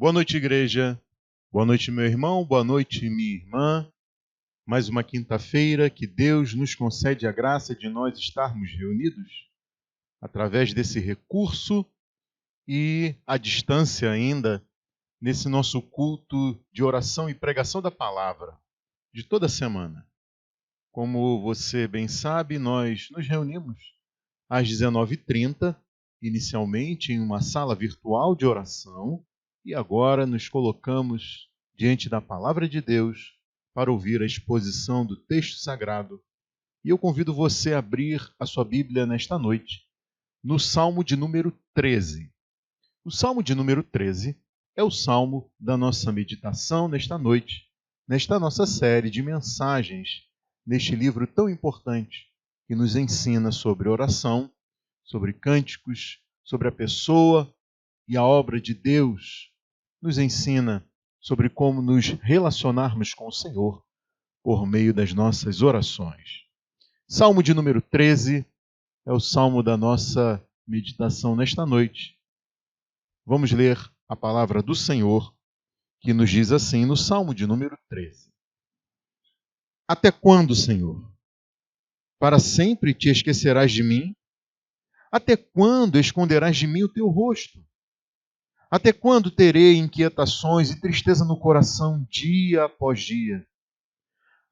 Boa noite, igreja. Boa noite, meu irmão. Boa noite, minha irmã. Mais uma quinta-feira que Deus nos concede a graça de nós estarmos reunidos através desse recurso e à distância ainda nesse nosso culto de oração e pregação da palavra de toda semana. Como você bem sabe, nós nos reunimos às 19h30, inicialmente em uma sala virtual de oração, e agora nos colocamos diante da palavra de Deus para ouvir a exposição do texto sagrado. E eu convido você a abrir a sua Bíblia nesta noite, no Salmo de número 13. O Salmo de número 13 é o salmo da nossa meditação nesta noite, nesta nossa série de mensagens, neste livro tão importante que nos ensina sobre oração, sobre cânticos, sobre a pessoa e a obra de Deus, nos ensina sobre como nos relacionarmos com o Senhor por meio das nossas orações. Salmo de número 13 é o salmo da nossa meditação nesta noite. Vamos ler a palavra do Senhor, que nos diz assim no Salmo de número 13. Até quando, Senhor? Para sempre te esquecerás de mim? Até quando esconderás de mim o teu rosto? Até quando terei inquietações e tristeza no coração dia após dia?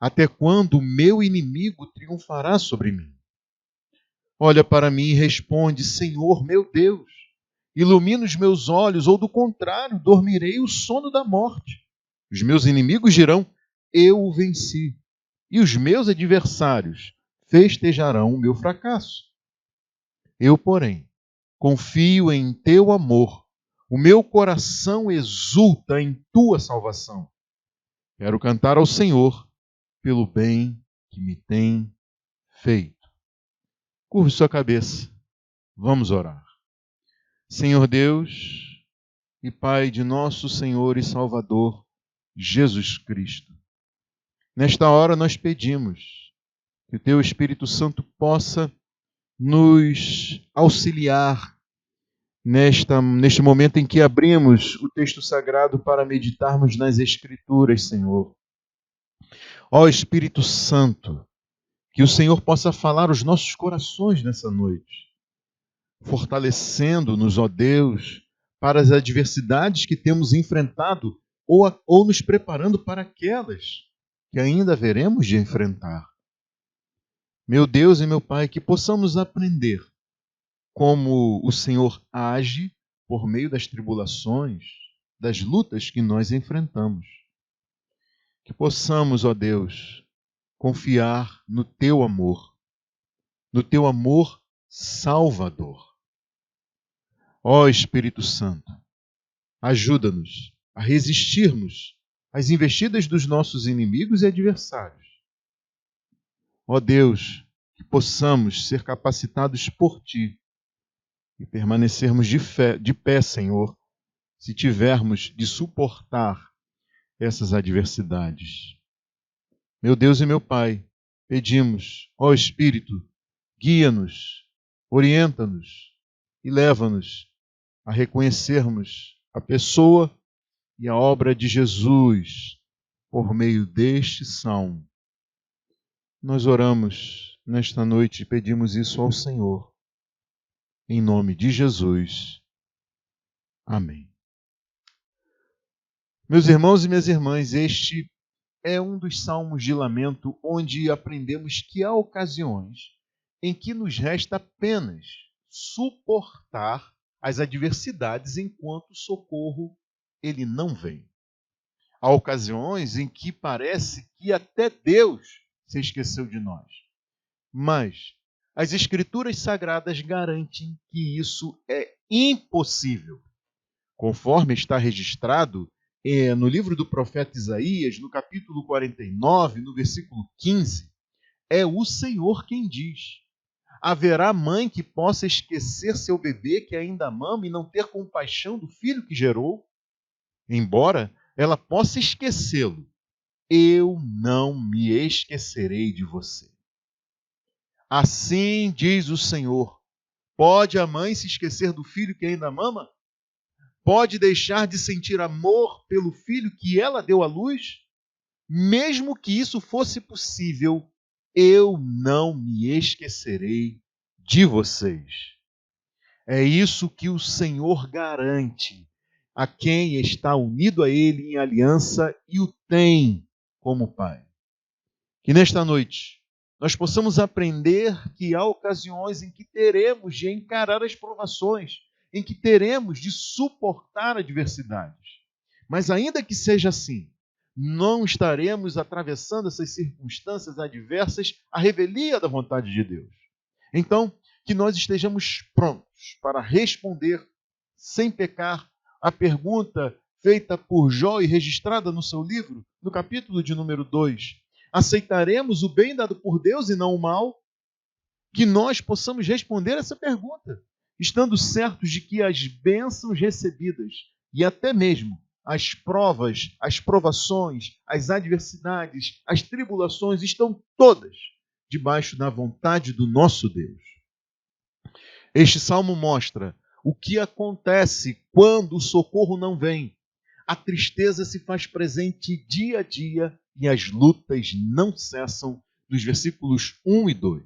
Até quando o meu inimigo triunfará sobre mim? Olha para mim e responde, Senhor meu Deus, ilumina os meus olhos, ou do contrário, dormirei o sono da morte. Os meus inimigos dirão, eu o venci, e os meus adversários festejarão o meu fracasso. Eu, porém, confio em teu amor. O meu coração exulta em tua salvação. Quero cantar ao Senhor pelo bem que me tem feito. Curve sua cabeça. Vamos orar. Senhor Deus e Pai de nosso Senhor e Salvador, Jesus Cristo. Nesta hora nós pedimos que o teu Espírito Santo possa nos auxiliar neste momento em que abrimos o texto sagrado para meditarmos nas Escrituras, Senhor. Ó Espírito Santo, que o Senhor possa falar os nossos corações nessa noite, fortalecendo-nos, ó Deus, para as adversidades que temos enfrentado ou nos preparando para aquelas que ainda veremos de enfrentar. Meu Deus e meu Pai, que possamos aprender como o Senhor age por meio das tribulações, das lutas que nós enfrentamos. Que possamos, ó Deus, confiar no teu amor salvador. Ó Espírito Santo, ajuda-nos a resistirmos às investidas dos nossos inimigos e adversários. Ó Deus, que possamos ser capacitados por ti e permanecermos de pé, Senhor, se tivermos de suportar essas adversidades. Meu Deus e meu Pai, pedimos, ó Espírito, guia-nos, orienta-nos e leva-nos a reconhecermos a pessoa e a obra de Jesus por meio deste salmo. Nós oramos nesta noite e pedimos isso ao Senhor. Em nome de Jesus. Amém. Meus irmãos e minhas irmãs, este é um dos salmos de lamento onde aprendemos que há ocasiões em que nos resta apenas suportar as adversidades enquanto o socorro ele não vem. Há ocasiões em que parece que até Deus se esqueceu de nós. Mas as Escrituras Sagradas garantem que isso é impossível. Conforme está registrado no livro do profeta Isaías, no capítulo 49, no versículo 15, é o Senhor quem diz: haverá mãe que possa esquecer seu bebê que ainda mama e não ter compaixão do filho que gerou? Embora ela possa esquecê-lo, eu não me esquecerei de você. Assim diz o Senhor: pode a mãe se esquecer do filho que ainda mama? pode deixar de sentir amor pelo filho que ela deu à luz? Mesmo que isso fosse possível, eu não me esquecerei de vocês. É isso que o Senhor garante a quem está unido a Ele em aliança e o tem como Pai. Que nesta noite nós possamos aprender que há ocasiões em que teremos de encarar as provações, em que teremos de suportar adversidades. Mas ainda que seja assim, não estaremos atravessando essas circunstâncias adversas à revelia da vontade de Deus. Então, que nós estejamos prontos para responder sem pecar a pergunta feita por Jó e registrada no seu livro, no capítulo de número 2. Aceitaremos o bem dado por Deus e não o mal? Que nós possamos responder essa pergunta, estando certos de que as bênçãos recebidas e até mesmo as provas, as provações, as adversidades, as tribulações estão todas debaixo da vontade do nosso Deus. Este salmo mostra o que acontece quando o socorro não vem. A tristeza se faz presente dia a dia e as lutas não cessam, nos versículos 1 e 2.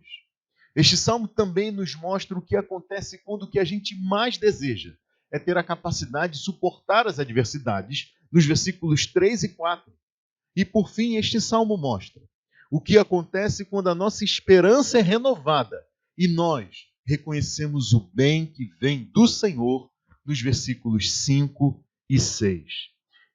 Este salmo também nos mostra o que acontece quando o que a gente mais deseja é ter a capacidade de suportar as adversidades, nos versículos 3 e 4. E por fim, este salmo mostra o que acontece quando a nossa esperança é renovada e nós reconhecemos o bem que vem do Senhor, nos versículos 5 e 6.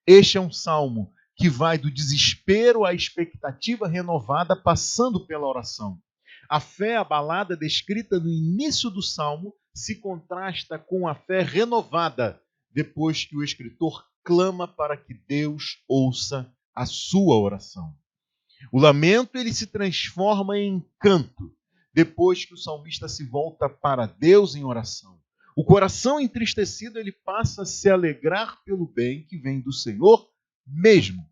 Este é um salmo que vai do desespero à expectativa renovada, passando pela oração. A fé abalada descrita no início do salmo se contrasta com a fé renovada, depois que o escritor clama para que Deus ouça a sua oração. O lamento ele se transforma em canto, depois que o salmista se volta para Deus em oração. O coração entristecido ele passa a se alegrar pelo bem que vem do Senhor, mesmo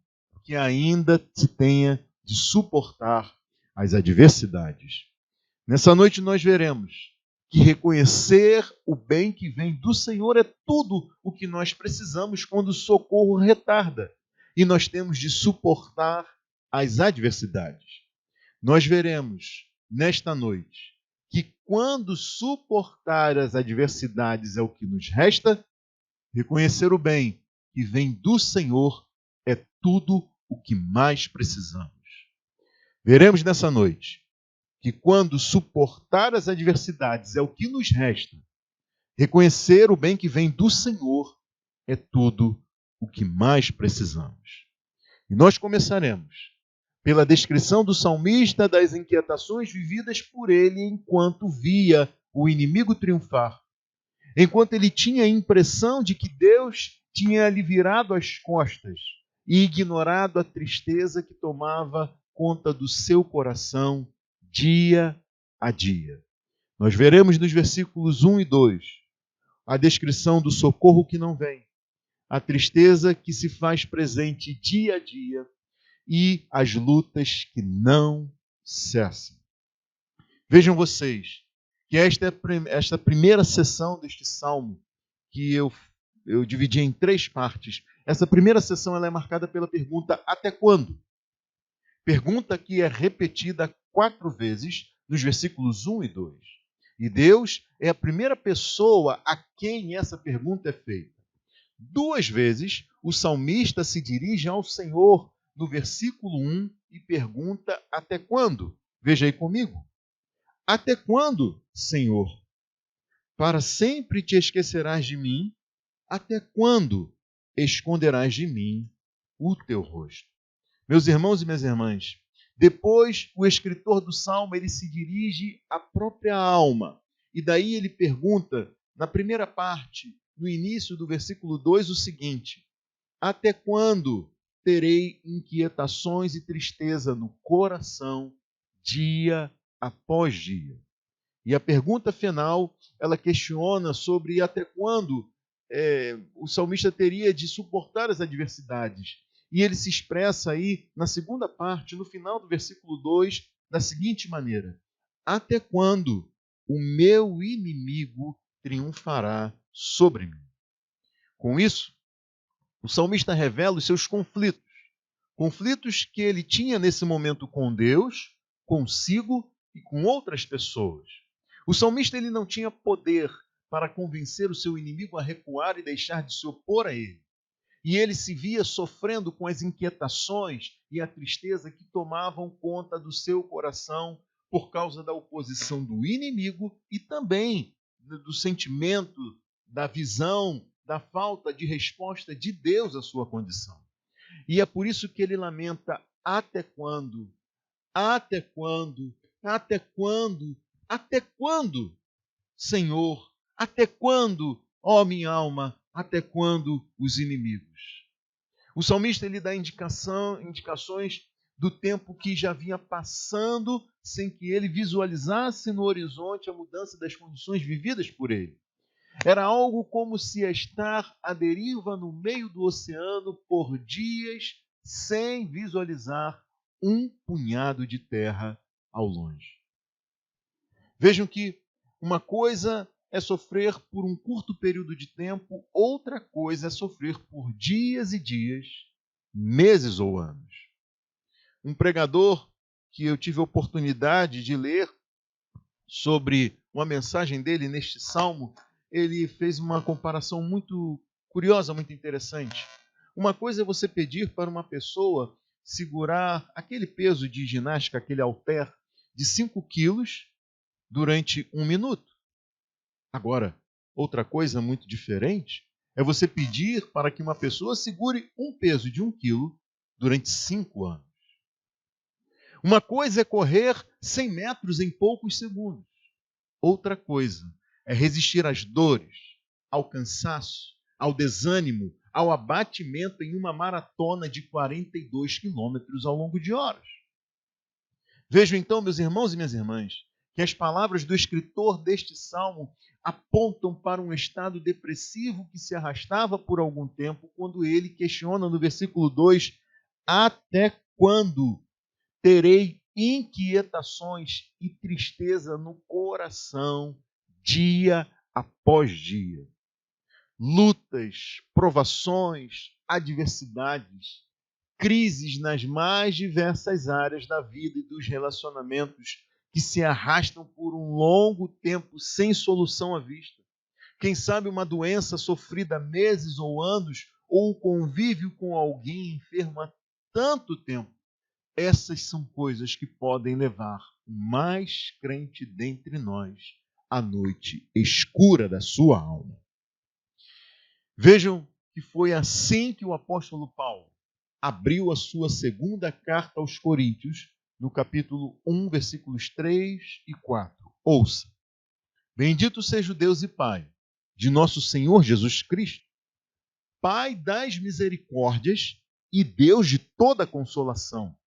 que ainda se tenha de suportar as adversidades. Nessa noite nós veremos que reconhecer o bem que vem do Senhor é tudo o que nós precisamos quando o socorro retarda e nós temos de suportar as adversidades. Nós veremos nesta noite que quando suportar as adversidades é o que nos resta, reconhecer o bem que vem do Senhor é tudo o que mais precisamos. Veremos nessa noite que quando suportar as adversidades é o que nos resta, reconhecer o bem que vem do Senhor é tudo o que mais precisamos. E nós começaremos pela descrição do salmista das inquietações vividas por ele enquanto via o inimigo triunfar, enquanto ele tinha a impressão de que Deus tinha lhe virado as costas e ignorado a tristeza que tomava conta do seu coração dia a dia. Nós veremos nos versículos 1 e 2 a descrição do socorro que não vem, a tristeza que se faz presente dia a dia e as lutas que não cessam. Vejam vocês que esta primeira sessão deste salmo, que eu dividi em 3 partes, essa primeira sessão ela é marcada pela pergunta até quando? Pergunta que é repetida 4 vezes nos versículos 1 e 2. E Deus é a primeira pessoa a quem essa pergunta é feita. 2 vezes o salmista se dirige ao Senhor no versículo 1 e pergunta até quando? Veja aí comigo. Até quando, Senhor? Para sempre te esquecerás de mim? Até quando esconderás de mim o teu rosto? Meus irmãos e minhas irmãs, depois o escritor do Salmo ele se dirige à própria alma. E daí ele pergunta, na primeira parte, no início do versículo 2, o seguinte: até quando terei inquietações e tristeza no coração, dia após dia? E a pergunta final, ela questiona sobre até quando o salmista teria de suportar as adversidades. E ele se expressa aí na segunda parte, no final do versículo 2, da seguinte maneira: até quando o meu inimigo triunfará sobre mim? Com isso, o salmista revela os seus conflitos. Conflitos que ele tinha nesse momento com Deus, consigo e com outras pessoas. O salmista ele não tinha poder para convencer o seu inimigo a recuar e deixar de se opor a ele. E ele se via sofrendo com as inquietações e a tristeza que tomavam conta do seu coração por causa da oposição do inimigo e também do sentimento, da visão, da falta de resposta de Deus à sua condição. E é por isso que ele lamenta: até quando? Até quando? Até quando? Até quando, Senhor? Até quando, ó minha alma? Até quando os inimigos? O salmista ele dá indicações do tempo que já vinha passando sem que ele visualizasse no horizonte a mudança das condições vividas por ele. Era algo como se estar à deriva no meio do oceano por dias sem visualizar um punhado de terra ao longe. Vejam que uma coisa é sofrer por um curto período de tempo, outra coisa é sofrer por dias e dias, meses ou anos. Um pregador que eu tive a oportunidade de ler sobre uma mensagem dele neste salmo, ele fez uma comparação muito curiosa, muito interessante. Uma coisa é você pedir para uma pessoa segurar aquele peso de ginástica, aquele halter, de 5 quilos durante 1 minuto. Agora, outra coisa muito diferente é você pedir para que uma pessoa segure um peso de 1 quilo durante 5 anos. Uma coisa é correr 100 metros em poucos segundos. Outra coisa é resistir às dores, ao cansaço, ao desânimo, ao abatimento em uma maratona de 42 quilômetros ao longo de horas. Vejam então, meus irmãos e minhas irmãs, que as palavras do escritor deste salmo apontam para um estado depressivo que se arrastava por algum tempo, quando ele questiona no versículo 2: até quando terei inquietações e tristeza no coração dia após dia? Lutas, provações, adversidades, crises nas mais diversas áreas da vida e dos relacionamentos que se arrastam por um longo tempo sem solução à vista. Quem sabe uma doença sofrida há meses ou anos, ou o convívio com alguém enfermo há tanto tempo. Essas são coisas que podem levar o mais crente dentre nós à noite escura da sua alma. Vejam que foi assim que o apóstolo Paulo abriu a sua segunda carta aos Coríntios, no capítulo 1, versículos 3 e 4. Ouça: bendito seja o Deus e Pai de nosso Senhor Jesus Cristo, Pai das misericórdias e Deus de toda consolação,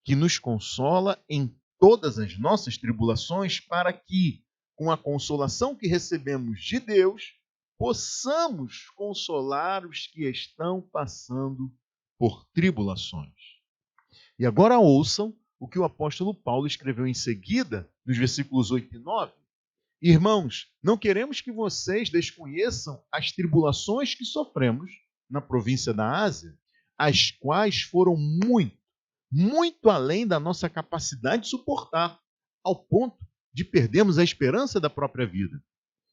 que nos consola em todas as nossas tribulações, para que, com a consolação que recebemos de Deus, possamos consolar os que estão passando por tribulações. E agora ouçam o que o apóstolo Paulo escreveu em seguida, nos versículos 8 e 9. Irmãos, não queremos que vocês desconheçam as tribulações que sofremos na província da Ásia, as quais foram muito além da nossa capacidade de suportar, ao ponto de perdermos a esperança da própria vida.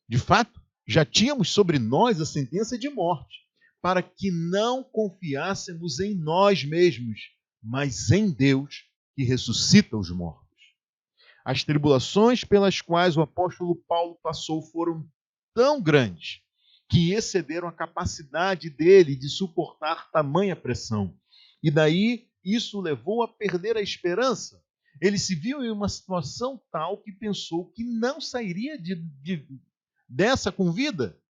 De fato, já tínhamos sobre nós a sentença de morte, para que não confiássemos em nós mesmos, mas em Deus, que ressuscita os mortos. As tribulações pelas quais o apóstolo Paulo passou foram tão grandes que excederam a capacidade dele de suportar tamanha pressão. E daí isso o levou a perder a esperança. Ele se viu em uma situação tal que pensou que não sairia dessa com vida.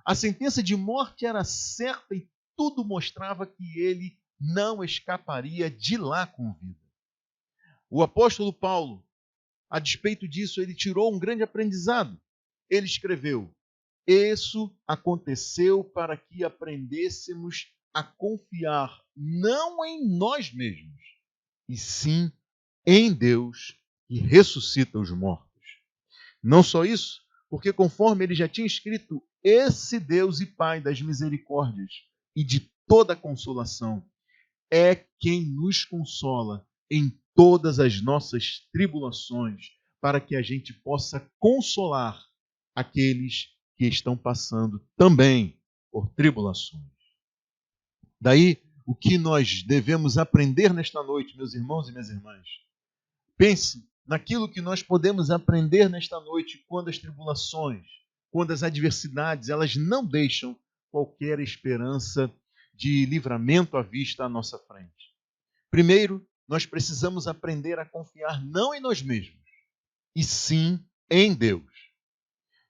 A sentença de morte era certa e tudo mostrava que ele não escaparia de lá com vida. O apóstolo Paulo, a despeito disso, ele tirou um grande aprendizado. Ele escreveu: isso aconteceu para que aprendêssemos a confiar não em nós mesmos, e sim em Deus, que ressuscita os mortos. Não só isso, porque conforme ele já tinha escrito esse Deus e Pai das misericórdias e de toda consolação é quem nos consola em todas as nossas tribulações, para que a gente possa consolar aqueles que estão passando também por tribulações. Daí, o que nós devemos aprender nesta noite, meus irmãos e minhas irmãs? Pense naquilo que nós podemos aprender nesta noite quando as tribulações, quando as adversidades, elas não deixam qualquer esperança de livramento à vista à nossa frente. Primeiro, nós precisamos aprender a confiar não em nós mesmos, e sim em Deus.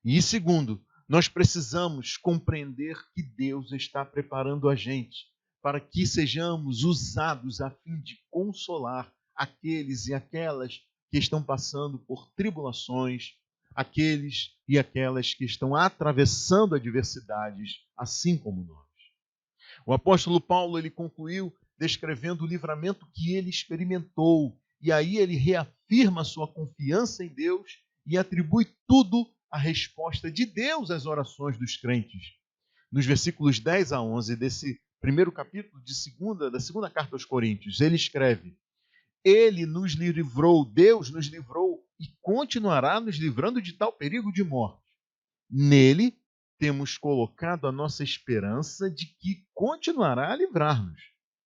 E segundo, nós precisamos compreender que Deus está preparando a gente para que sejamos usados a fim de consolar aqueles e aquelas que estão passando por tribulações, aqueles e aquelas que estão atravessando adversidades, assim como nós. O apóstolo Paulo, ele concluiu descrevendo o livramento que ele experimentou, e aí ele reafirma sua confiança em Deus e atribui tudo à resposta de Deus às orações dos crentes. Nos versículos 10 a 11 desse primeiro capítulo da segunda carta aos Coríntios, ele escreve: Ele nos livrou, Deus nos livrou e continuará nos livrando de tal perigo de morte. Nele temos colocado a nossa esperança de que continuará a livrar-nos,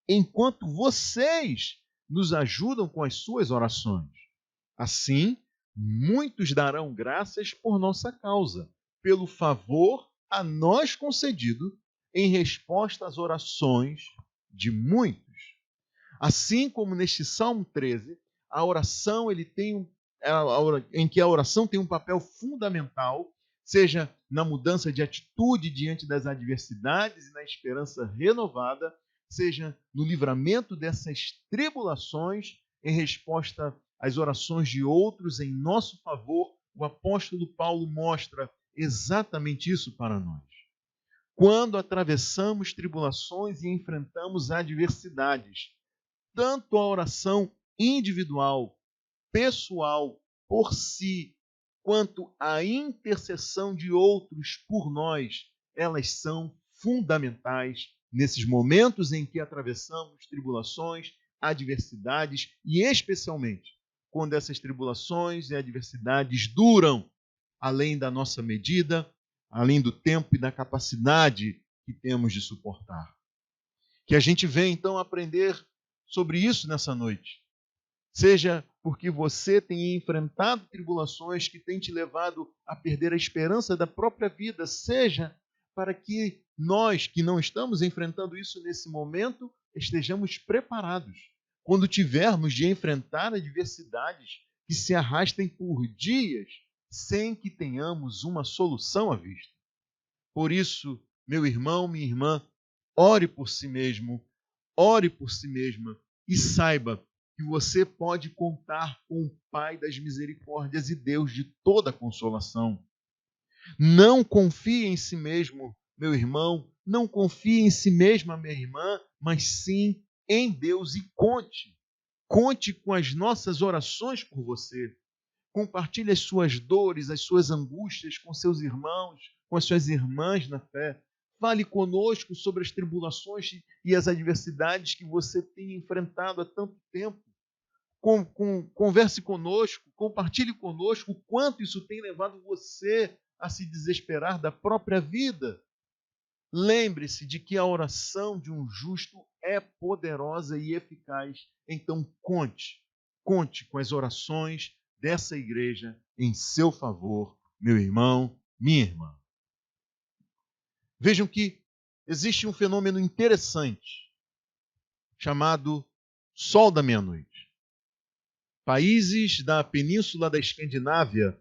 enquanto vocês nos ajudam com as suas orações. Assim, muitos darão graças por nossa causa, pelo favor a nós concedido em resposta às orações de muitos. Assim como neste Salmo 13, a oração em que a oração tem um papel fundamental, seja na mudança de atitude diante das adversidades e na esperança renovada, seja no livramento dessas tribulações em resposta às orações de outros em nosso favor, o apóstolo Paulo mostra exatamente isso para nós. Quando atravessamos tribulações e enfrentamos adversidades, tanto a oração individual, pessoal, por si, quanto a intercessão de outros por nós, elas são fundamentais nesses momentos em que atravessamos tribulações, adversidades e especialmente quando essas tribulações e adversidades duram além da nossa medida, além do tempo e da capacidade que temos de suportar. Que a gente venha então aprender sobre isso nessa noite. Seja porque você tem enfrentado tribulações que têm te levado a perder a esperança da própria vida, seja para que nós que não estamos enfrentando isso nesse momento, estejamos preparados quando tivermos de enfrentar adversidades que se arrastem por dias sem que tenhamos uma solução à vista. Por isso, meu irmão, minha irmã, ore por si mesmo, ore por si mesma e saiba que você pode contar com o Pai das misericórdias e Deus de toda consolação. Não confie em si mesmo, meu irmão, não confie em si mesma, minha irmã, mas sim em Deus e conte. Conte com as nossas orações por você. Compartilhe as suas dores, as suas angústias com seus irmãos, com as suas irmãs na fé. Fale conosco sobre as tribulações e as adversidades que você tem enfrentado há tanto tempo. Converse conosco, compartilhe conosco o quanto isso tem levado você a se desesperar da própria vida. Lembre-se de que a oração de um justo é poderosa e eficaz. Então conte com as orações dessa igreja em seu favor, meu irmão, minha irmã. Vejam que existe um fenômeno interessante chamado Sol da Meia-Noite. Países da península da Escandinávia,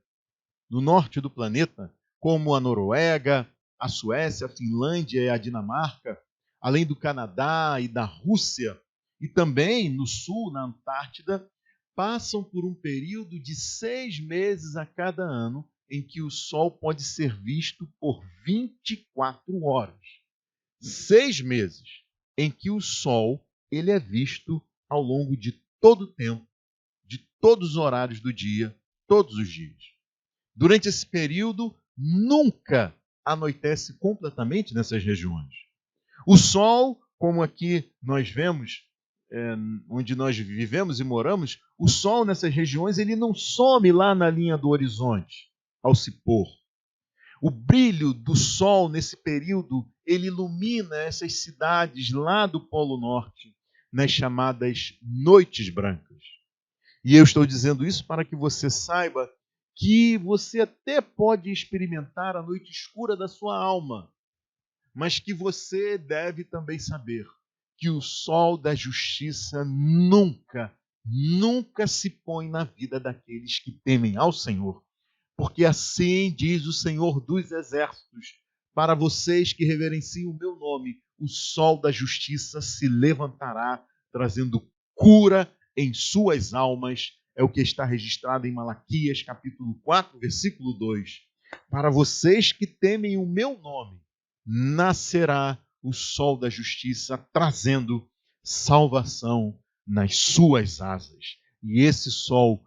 no norte do planeta, como a Noruega, a Suécia, a Finlândia e a Dinamarca, além do Canadá e da Rússia, e também no sul, na Antártida, passam por um período de 6 meses a cada ano em que o Sol pode ser visto por 24 horas. 6 meses em que o Sol ele é visto ao longo de todo o tempo, de todos os horários do dia, todos os dias. Durante esse período, nunca anoitece completamente nessas regiões. O sol, como aqui nós vemos, onde nós vivemos e moramos, o sol nessas regiões ele não some lá na linha do horizonte ao se pôr. O brilho do sol nesse período, ele ilumina essas cidades lá do Polo Norte, nas chamadas noites brancas. E eu estou dizendo isso para que você saiba que você até pode experimentar a noite escura da sua alma, mas que você deve também saber que o sol da justiça nunca se põe na vida daqueles que temem ao Senhor. Porque assim diz o Senhor dos Exércitos, para vocês que reverenciam o meu nome, o sol da justiça se levantará, trazendo cura em suas almas. É o que está registrado em Malaquias, capítulo 4, versículo 2. Para vocês que temem o meu nome, nascerá o sol da justiça, trazendo salvação nas suas asas. E esse sol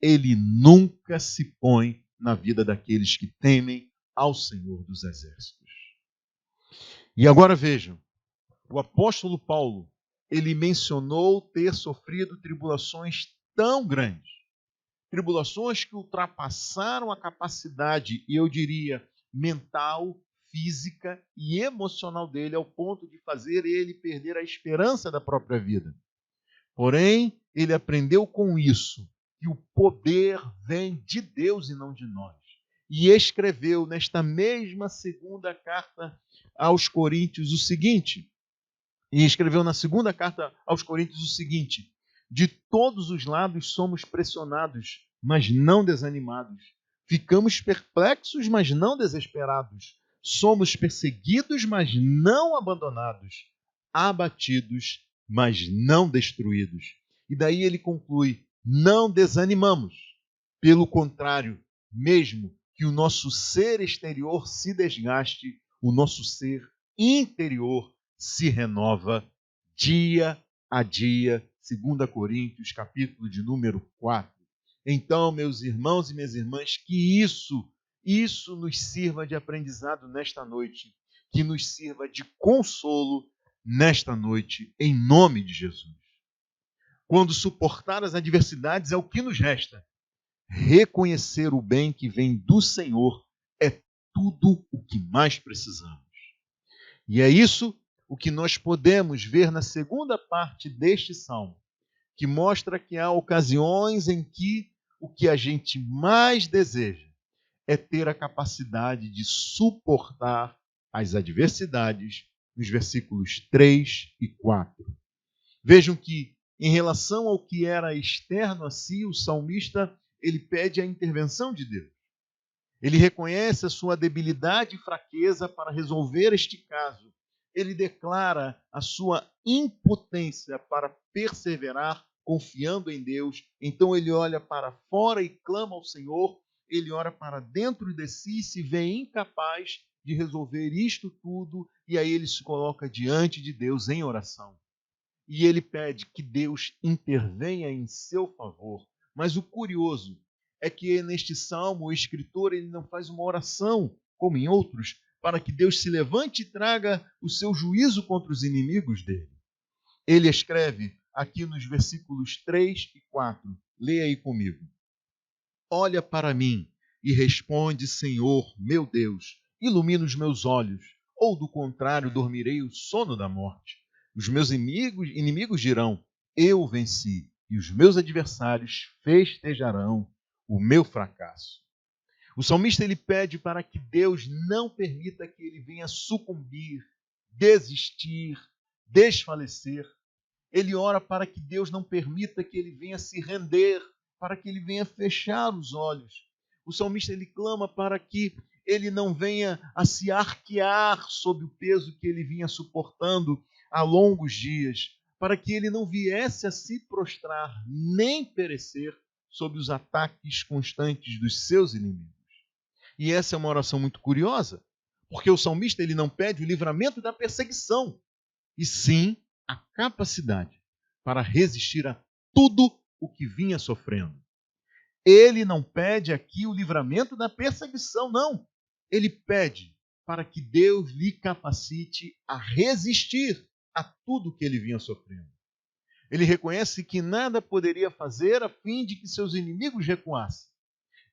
ele nunca se põe na vida daqueles que temem ao Senhor dos Exércitos. E agora vejam, o apóstolo Paulo, ele mencionou ter sofrido tribulações tão grandes, tribulações que ultrapassaram a capacidade, e eu diria, mental, física e emocional dele, ao ponto de fazer ele perder a esperança da própria vida. Porém, ele aprendeu com isso que o poder vem de Deus e não de nós. E escreveu nesta mesma segunda carta aos Coríntios o seguinte, de todos os lados somos pressionados, mas não desanimados. Ficamos perplexos, mas não desesperados. Somos perseguidos, mas não abandonados. Abatidos, mas não destruídos. E daí ele conclui, não desanimamos. Pelo contrário, mesmo que o nosso ser exterior se desgaste, o nosso ser interior se renova dia a dia, 2 Coríntios, capítulo de número 4. Então, meus irmãos e minhas irmãs, que isso nos sirva de aprendizado nesta noite, que nos sirva de consolo nesta noite, em nome de Jesus. Quando suportar as adversidades é o que nos resta. Reconhecer o bem que vem do Senhor é tudo o que mais precisamos. E é isso o que nós podemos ver na segunda parte deste salmo, que mostra que há ocasiões em que o que a gente mais deseja é ter a capacidade de suportar as adversidades, nos versículos 3 e 4. Vejam que, em relação ao que era externo a si, o salmista ele pede a intervenção de Deus. Ele reconhece a sua debilidade e fraqueza para resolver este caso. Ele declara a sua impotência para perseverar confiando em Deus. Então ele olha para fora e clama ao Senhor. Ele olha para dentro de si e se vê incapaz de resolver isto tudo. E aí ele se coloca diante de Deus em oração. E ele pede que Deus intervenha em seu favor. Mas o curioso é que neste salmo o escritor ele não faz uma oração, como em outros, para que Deus se levante e traga o seu juízo contra os inimigos dele. Ele escreve aqui nos versículos 3 e 4. Leia aí comigo. Olha para mim e responde, Senhor, meu Deus, ilumina os meus olhos, ou do contrário dormirei o sono da morte. Os meus inimigos dirão, eu venci, e os meus adversários festejarão o meu fracasso. O salmista ele pede para que Deus não permita que ele venha sucumbir, desistir, desfalecer. Ele ora para que Deus não permita que ele venha se render, para que ele venha fechar os olhos. O salmista ele clama para que ele não venha a se arquear sob o peso que ele vinha suportando há longos dias, para que ele não viesse a se prostrar nem perecer sob os ataques constantes dos seus inimigos. E essa é uma oração muito curiosa, porque o salmista ele não pede o livramento da perseguição, e sim a capacidade para resistir a tudo o que vinha sofrendo. Ele não pede aqui o livramento da perseguição, não. ele pede para que Deus lhe capacite a resistir a tudo que ele vinha sofrendo. Ele reconhece que nada poderia fazer a fim de que seus inimigos recuassem.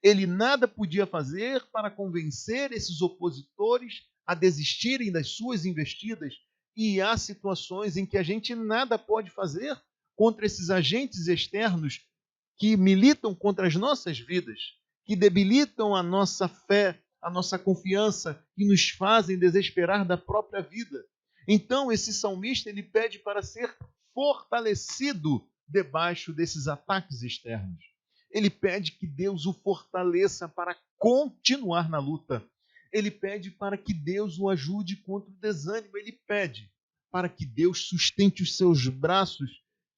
Ele nada podia fazer para convencer esses opositores a desistirem das suas investidas. E há situações em que a gente nada pode fazer contra esses agentes externos que militam contra as nossas vidas, que debilitam a nossa fé, a nossa confiança e nos fazem desesperar da própria vida. Então, esse salmista ele pede para ser fortalecido debaixo desses ataques externos. Ele pede que Deus o fortaleça para continuar na luta. Ele pede para que Deus o ajude contra o desânimo. Ele pede para que Deus sustente os seus braços,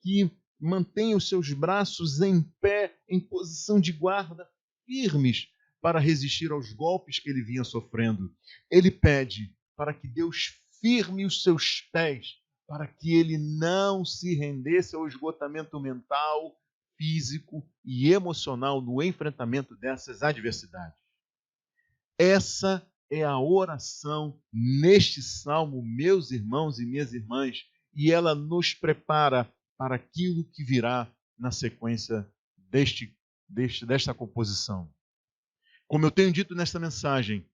que mantenha os seus braços em pé, em posição de guarda, firmes para resistir aos golpes que ele vinha sofrendo. Ele pede para que Deus firme os seus pés, para que ele não se rendesse ao esgotamento mental, físico e emocional no enfrentamento dessas adversidades. Essa é a oração neste salmo, meus irmãos e minhas irmãs, e ela nos prepara para aquilo que virá na sequência desta composição. Como eu tenho dito nesta mensagem,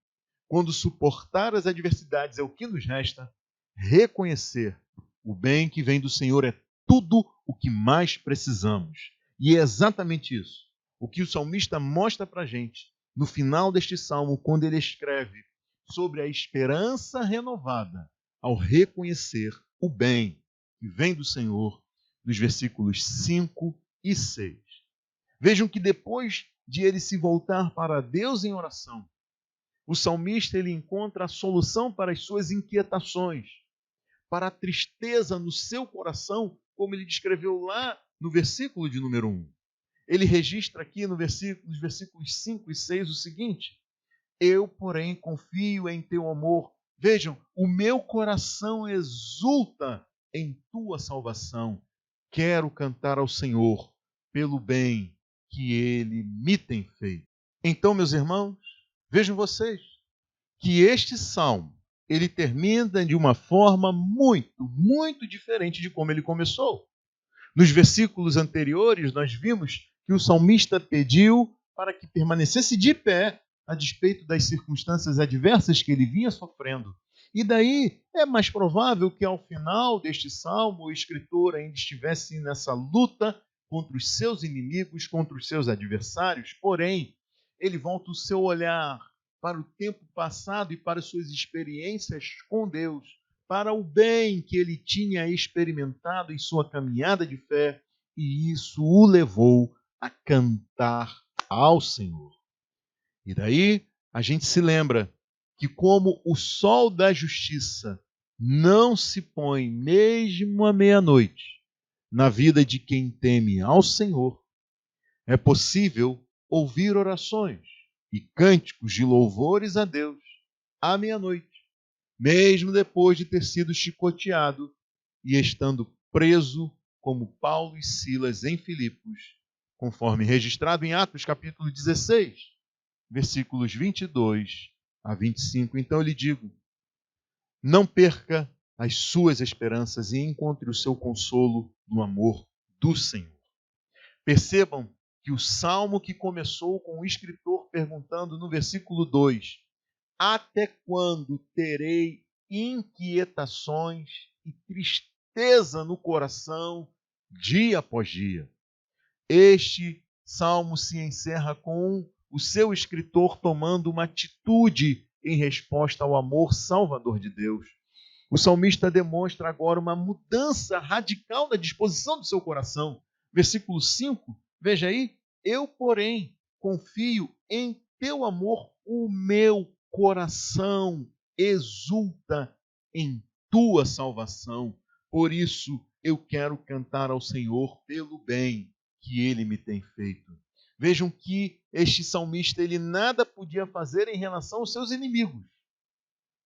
quando suportar as adversidades é o que nos resta, reconhecer o bem que vem do Senhor é tudo o que mais precisamos. E é exatamente isso o que o salmista mostra para a gente no final deste salmo, quando ele escreve sobre a esperança renovada ao reconhecer o bem que vem do Senhor, nos versículos 5 e 6. Vejam que depois de ele se voltar para Deus em oração, o salmista ele encontra a solução para as suas inquietações, para a tristeza no seu coração, como ele descreveu lá no versículo de número 1. Ele registra aqui nos versículos 5 e 6 o seguinte: eu, porém, confio em teu amor. Vejam, o meu coração exulta em tua salvação. Quero cantar ao Senhor pelo bem que ele me tem feito. Então, meus irmãos, vejam vocês que este salmo ele termina de uma forma muito diferente de como ele começou. Nos versículos anteriores, nós vimos que o salmista pediu para que permanecesse de pé a despeito das circunstâncias adversas que ele vinha sofrendo. E daí é mais provável que ao final deste salmo o escritor ainda estivesse nessa luta contra os seus inimigos, contra os seus adversários. Porém, ele volta o seu olhar para o tempo passado e para suas experiências com Deus, para o bem que ele tinha experimentado em sua caminhada de fé, e isso o levou a cantar ao Senhor. E daí a gente se lembra que como o sol da justiça não se põe mesmo à meia-noite na vida de quem teme ao Senhor, é possível ouvir orações e cânticos de louvores a Deus à meia-noite, mesmo depois de ter sido chicoteado e estando preso como Paulo e Silas em Filipos, conforme registrado em Atos capítulo 16, versículos 22 a 25. Então eu lhe digo, não perca as suas esperanças e encontre o seu consolo no amor do Senhor. Percebam que o salmo que começou com o escritor perguntando no versículo 2, até quando terei inquietações e tristeza no coração dia após dia? Este salmo se encerra com o seu escritor tomando uma atitude em resposta ao amor salvador de Deus. O salmista demonstra agora uma mudança radical na disposição do seu coração. Versículo 5, veja aí, eu, porém, confio em teu amor, o meu coração exulta em tua salvação. Por isso eu quero cantar ao Senhor pelo bem que ele me tem feito. Vejam que este salmista ele nada podia fazer em relação aos seus inimigos.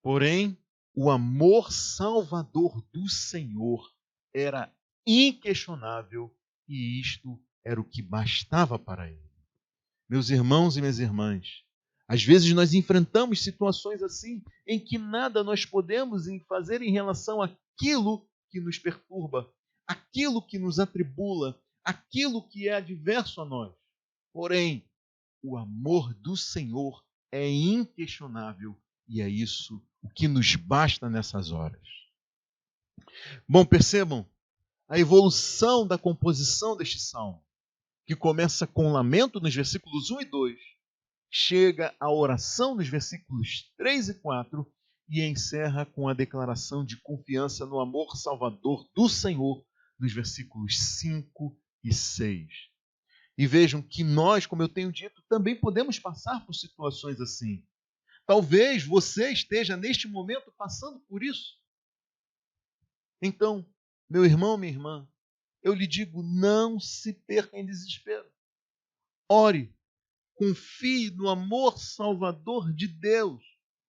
Porém, o amor salvador do Senhor era inquestionável e isto era o que bastava para ele. Meus irmãos e minhas irmãs, Às vezes nós enfrentamos situações assim, em que nada nós podemos fazer em relação àquilo que nos perturba, aquilo que nos atribula, aquilo que é adverso a nós. Porém, o amor do Senhor é inquestionável e é isso o que nos basta nessas horas. Bom, percebam a evolução da composição deste salmo, que começa com o lamento nos versículos 1 e 2, chega à oração nos versículos 3 e 4 e encerra com a declaração de confiança no amor salvador do Senhor nos versículos 5 e 6. E vejam que nós, como eu tenho dito, também podemos passar por situações assim. Talvez você esteja neste momento passando por isso. Então, meu irmão, minha irmã, eu lhe digo, não se perca em desespero. Ore, confie no amor salvador de Deus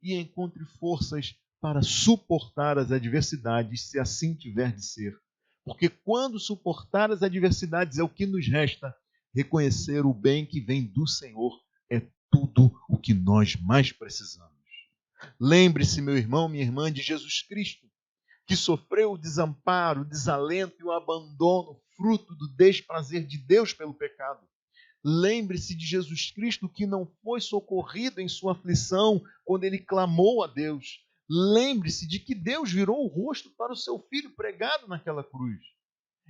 e encontre forças para suportar as adversidades, se assim tiver de ser. Porque quando suportar as adversidades é o que nos resta, reconhecer o bem que vem do Senhor é tudo o que nós mais precisamos. Lembre-se, meu irmão, minha irmã, de Jesus Cristo, que sofreu o desamparo, o desalento e o abandono, fruto do desprazer de Deus pelo pecado. Lembre-se de Jesus Cristo, que não foi socorrido em sua aflição quando ele clamou a Deus. Lembre-se de que Deus virou o rosto para o seu filho pregado naquela cruz.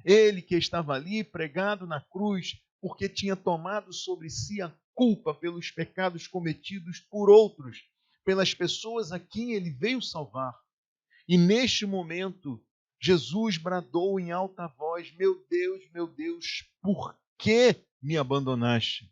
Ele que estava ali pregado na cruz, porque tinha tomado sobre si a culpa pelos pecados cometidos por outros, pelas pessoas a quem ele veio salvar. E neste momento, Jesus bradou em alta voz: meu Deus, por que me abandonaste?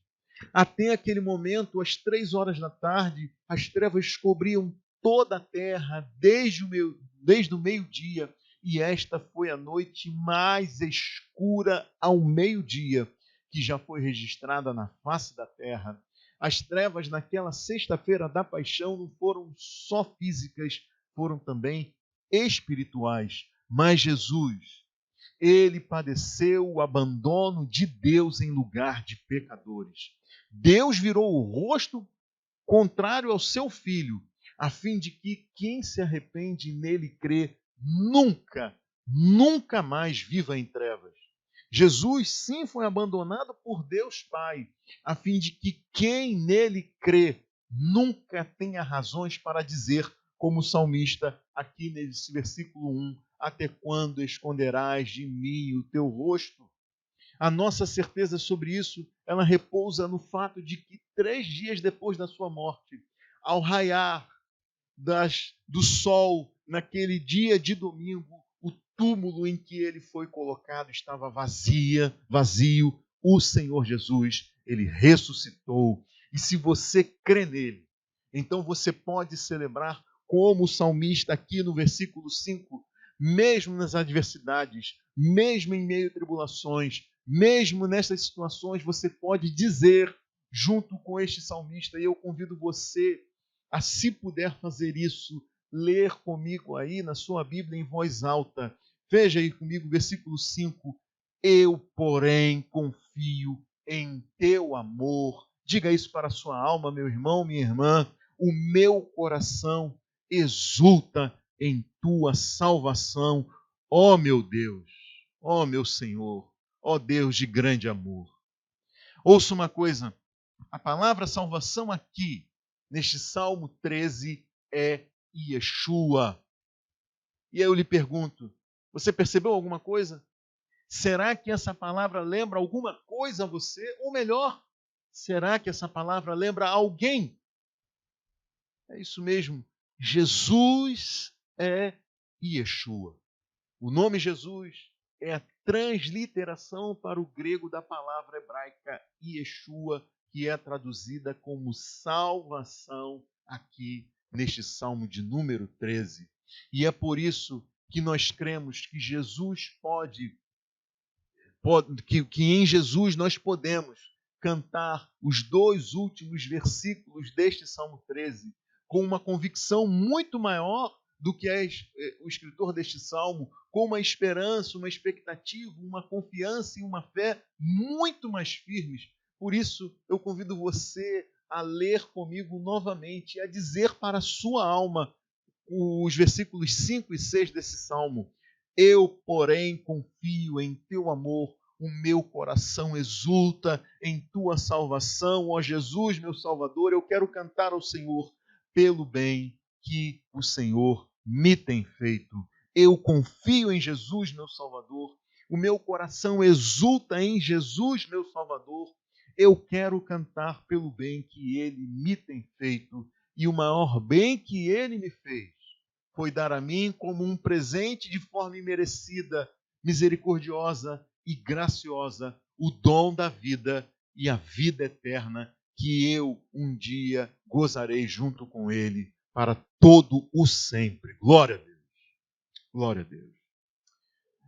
Até aquele momento, às 3 horas da tarde, as trevas cobriam toda a terra, desde o meio-dia, e esta foi a noite mais escura ao meio-dia, que já foi registrada na face da terra. As trevas naquela sexta-feira da paixão não foram só físicas, foram também espirituais. Mas Jesus, ele padeceu o abandono de Deus em lugar de pecadores. Deus virou o rosto contrário ao seu Filho, a fim de que quem se arrepende e nele crê, nunca mais viva em trevas. Jesus, sim, foi abandonado por Deus Pai, a fim de que quem nele crê nunca tenha razões para dizer, como o salmista aqui nesse versículo 1, até quando esconderás de mim o teu rosto? A nossa certeza sobre isso, ela repousa no fato de que 3 dias depois da sua morte, ao raiar do sol, naquele dia de domingo, o túmulo em que ele foi colocado estava vazio. O Senhor Jesus, ele ressuscitou. E se você crê nele, então você pode celebrar como o salmista aqui no versículo 5, mesmo nas adversidades, mesmo em meio a tribulações, mesmo nessas situações, você pode dizer, junto com este salmista, e eu convido você a, se puder fazer isso, ler comigo aí na sua Bíblia em voz alta. Veja aí comigo o versículo 5. Eu, porém, confio em teu amor. Diga isso para a sua alma, meu irmão, minha irmã. O meu coração exulta em tua salvação, ó meu Deus, ó meu Senhor, ó Deus de grande amor. Ouça uma coisa, a palavra salvação aqui, neste Salmo 13, é Yeshua. E aí eu lhe pergunto, você percebeu alguma coisa? Será que essa palavra lembra alguma coisa a você? Ou melhor, será que essa palavra lembra alguém? É isso mesmo, Jesus é Yeshua. O nome Jesus é a transliteração para o grego da palavra hebraica Yeshua, que é traduzida como salvação aqui neste Salmo de número 13. E é por isso que nós cremos que Jesus que em Jesus nós podemos cantar os 2 últimos versículos deste Salmo 13 com uma convicção muito maior do que o escritor deste salmo, com uma esperança, uma expectativa, uma confiança e uma fé muito mais firmes. Por isso, eu convido você a ler comigo novamente, a dizer para a sua alma os versículos 5 e 6 desse salmo. Eu, porém, confio em teu amor, o meu coração exulta em tua salvação, ó Jesus, meu Salvador. Eu quero cantar ao Senhor pelo bem que o Senhor me tem feito. Eu confio em Jesus, meu Salvador. O meu coração exulta em Jesus, meu Salvador. Eu quero cantar pelo bem que ele me tem feito. E o maior bem que ele me fez foi dar a mim como um presente de forma imerecida, misericordiosa e graciosa, o dom da vida e a vida eterna, que eu um dia gozarei junto com ele para todo o sempre. Glória a Deus. Glória a Deus.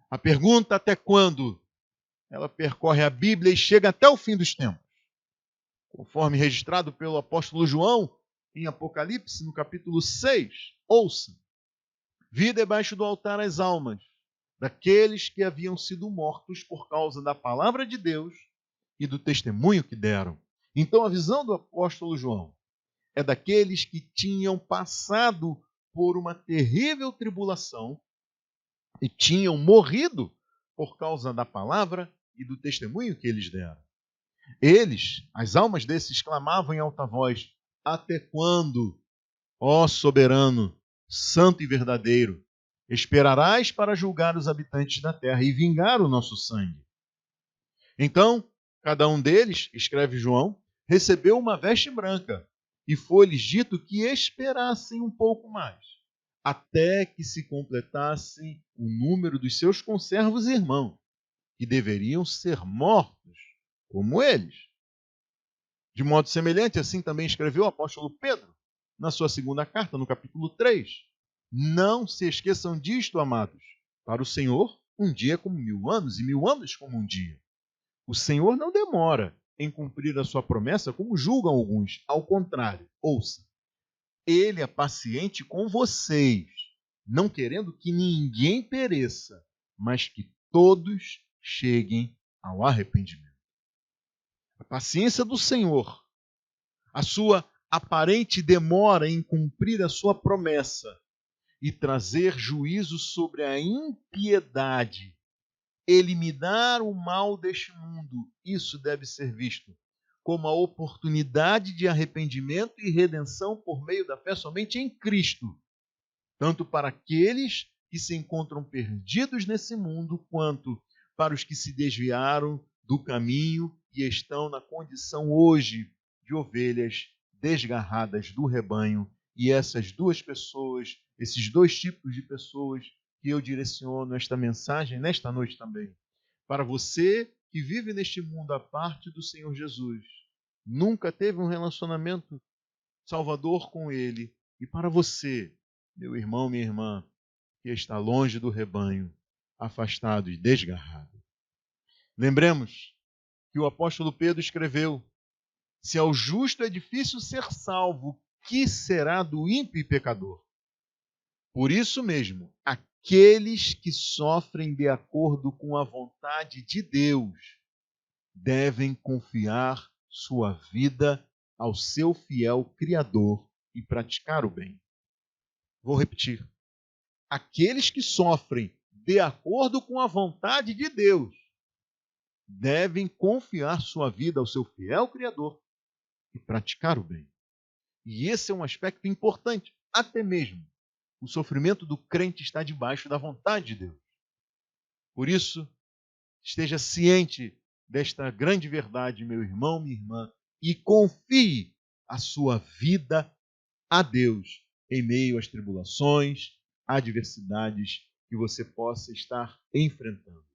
A pergunta até quando? Ela percorre a Bíblia e chega até o fim dos tempos. Conforme registrado pelo apóstolo João em Apocalipse, no capítulo 6. Ouça. Vi debaixo do altar as almas daqueles que haviam sido mortos por causa da palavra de Deus e do testemunho que deram. Então a visão do apóstolo João é daqueles que tinham passado por uma terrível tribulação e tinham morrido por causa da palavra e do testemunho que eles deram. Eles, as almas desses, clamavam em alta voz: até quando, ó soberano, santo e verdadeiro, esperarás para julgar os habitantes da terra e vingar o nosso sangue? Então, cada um deles, escreve João, recebeu uma veste branca, e foi-lhes dito que esperassem um pouco mais, até que se completasse o número dos seus conservos e irmãos, que deveriam ser mortos como eles. De modo semelhante, assim também escreveu o apóstolo Pedro, na sua segunda carta, no capítulo 3. Não se esqueçam disto, amados. Para o Senhor, um dia é como 1000 anos, e 1000 anos como um dia. O Senhor não demora em cumprir a sua promessa, como julgam alguns. Ao contrário, ouça. Ele é paciente com vocês, não querendo que ninguém pereça, mas que todos cheguem ao arrependimento. A paciência do Senhor, a sua aparente demora em cumprir a sua promessa e trazer juízo sobre a impiedade, eliminar o mal deste mundo, isso deve ser visto como a oportunidade de arrependimento e redenção por meio da fé somente em Cristo, tanto para aqueles que se encontram perdidos nesse mundo, quanto para os que se desviaram do caminho e estão na condição hoje de ovelhas desgarradas do rebanho. E essas duas pessoas, esses dois tipos de pessoas que eu direciono esta mensagem nesta noite também. Para você que vive neste mundo à parte do Senhor Jesus, nunca teve um relacionamento salvador com Ele. E para você, meu irmão, minha irmã, que está longe do rebanho, afastado e desgarrado. Lembremos que o apóstolo Pedro escreveu: se ao justo é difícil ser salvo, que será do ímpio e pecador? Por isso mesmo, aqueles que sofrem de acordo com a vontade de Deus devem confiar sua vida ao seu fiel Criador e praticar o bem. Vou repetir. Aqueles que sofrem de acordo com a vontade de Deus devem confiar sua vida ao seu fiel Criador e praticar o bem. E esse é um aspecto importante. Até mesmo o sofrimento do crente está debaixo da vontade de Deus. Por isso, esteja ciente desta grande verdade, meu irmão, minha irmã, e confie a sua vida a Deus em meio às tribulações, adversidades que você possa estar enfrentando.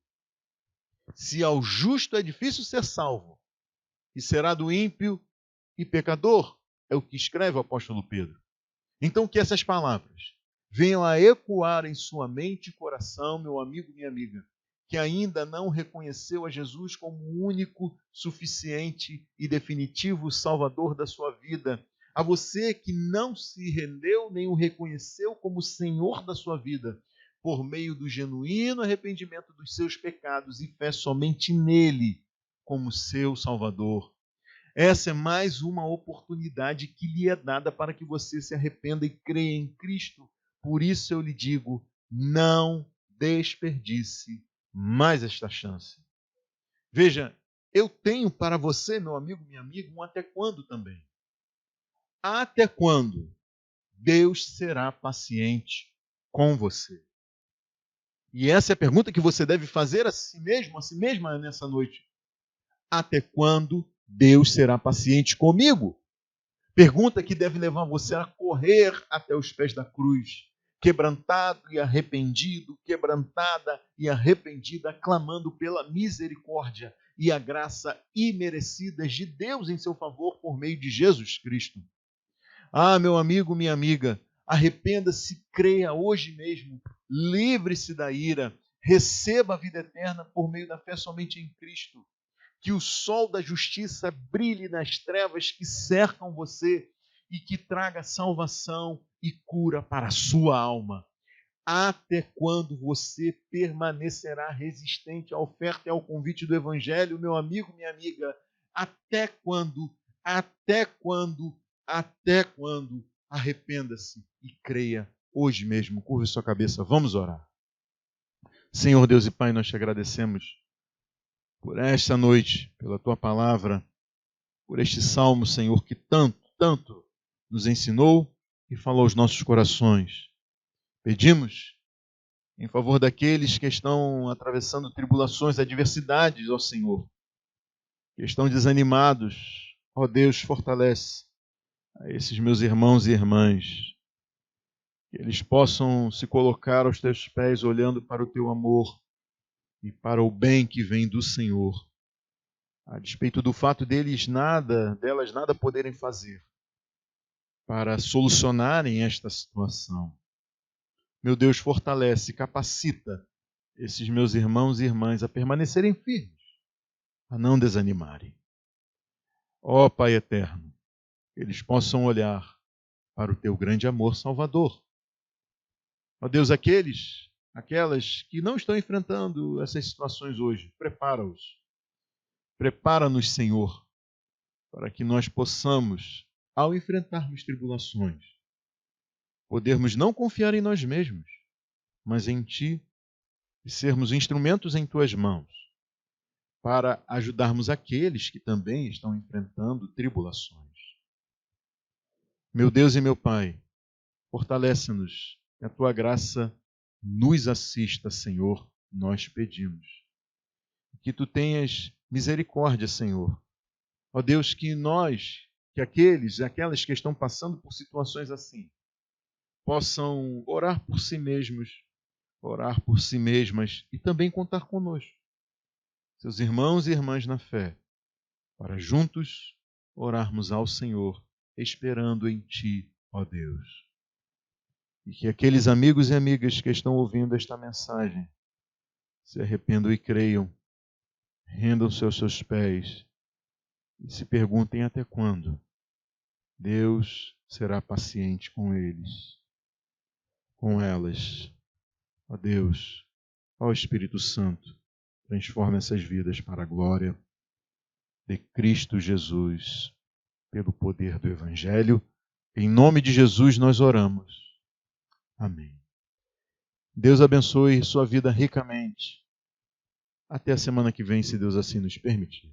Se ao justo é difícil ser salvo, e será do ímpio e pecador, é o que escreve o apóstolo Pedro. Então que essas palavras venham a ecoar em sua mente e coração, meu amigo, minha amiga, que ainda não reconheceu a Jesus como o único, suficiente e definitivo Salvador da sua vida. A você que não se rendeu nem o reconheceu como Senhor da sua vida, por meio do genuíno arrependimento dos seus pecados e fé somente nele como seu Salvador. Essa é mais uma oportunidade que lhe é dada para que você se arrependa e creia em Cristo. Por isso eu lhe digo, não desperdice mais esta chance. Veja, eu tenho para você, meu amigo, minha amiga, um até quando também. Até quando Deus será paciente com você? E essa é a pergunta que você deve fazer a si mesmo, a si mesma nessa noite. Até quando Deus será paciente comigo? Pergunta que deve levar você a correr até os pés da cruz, quebrantado e arrependido, quebrantada e arrependida, clamando pela misericórdia e a graça imerecidas de Deus em seu favor por meio de Jesus Cristo. Ah, meu amigo, minha amiga, arrependa-se, creia hoje mesmo, livre-se da ira, receba a vida eterna por meio da fé somente em Cristo. Que o sol da justiça brilhe nas trevas que cercam você e que traga salvação e cura para a sua alma. Até quando você permanecerá resistente à oferta e ao convite do Evangelho, meu amigo, minha amiga? Até quando? Até quando? Até quando? Arrependa-se e creia hoje mesmo. Curva sua cabeça, vamos orar. Senhor Deus e Pai, nós te agradecemos por esta noite, pela tua palavra, por este salmo, Senhor, que tanto nos ensinou e falou aos nossos corações. Pedimos em favor daqueles que estão atravessando tribulações, adversidades, ó Senhor, que estão desanimados. Ó Deus, fortalece a esses meus irmãos e irmãs, que eles possam se colocar aos teus pés, olhando para o teu amor e para o bem que vem do Senhor, a despeito do fato delas nada poderem fazer para solucionarem esta situação. Meu Deus, fortalece, capacita esses meus irmãos e irmãs a permanecerem firmes, a não desanimarem. Ó Pai eterno, eles possam olhar para o teu grande amor salvador. Ó Deus, aquelas que não estão enfrentando essas situações hoje, prepara-os. Prepara-nos, Senhor, para que nós possamos, ao enfrentarmos tribulações, podermos não confiar em nós mesmos, mas em Ti, e sermos instrumentos em Tuas mãos, para ajudarmos aqueles que também estão enfrentando tribulações. Meu Deus e meu Pai, fortalece-nos, que a Tua graça nos assista, Senhor, nós pedimos. Que Tu tenhas misericórdia, Senhor. Ó Deus, que aquelas que estão passando por situações assim, possam orar por si mesmos, orar por si mesmas e também contar conosco, seus irmãos e irmãs na fé, para juntos orarmos ao Senhor, esperando em Ti, ó Deus. E que aqueles amigos e amigas que estão ouvindo esta mensagem se arrependam e creiam, rendam-se aos seus pés e se perguntem até quando Deus será paciente com eles, com elas. Ó Deus, ó Espírito Santo, transforma essas vidas para a glória de Cristo Jesus, pelo poder do Evangelho. Em nome de Jesus nós oramos. Amém. Deus abençoe sua vida ricamente. Até a semana que vem, se Deus assim nos permitir.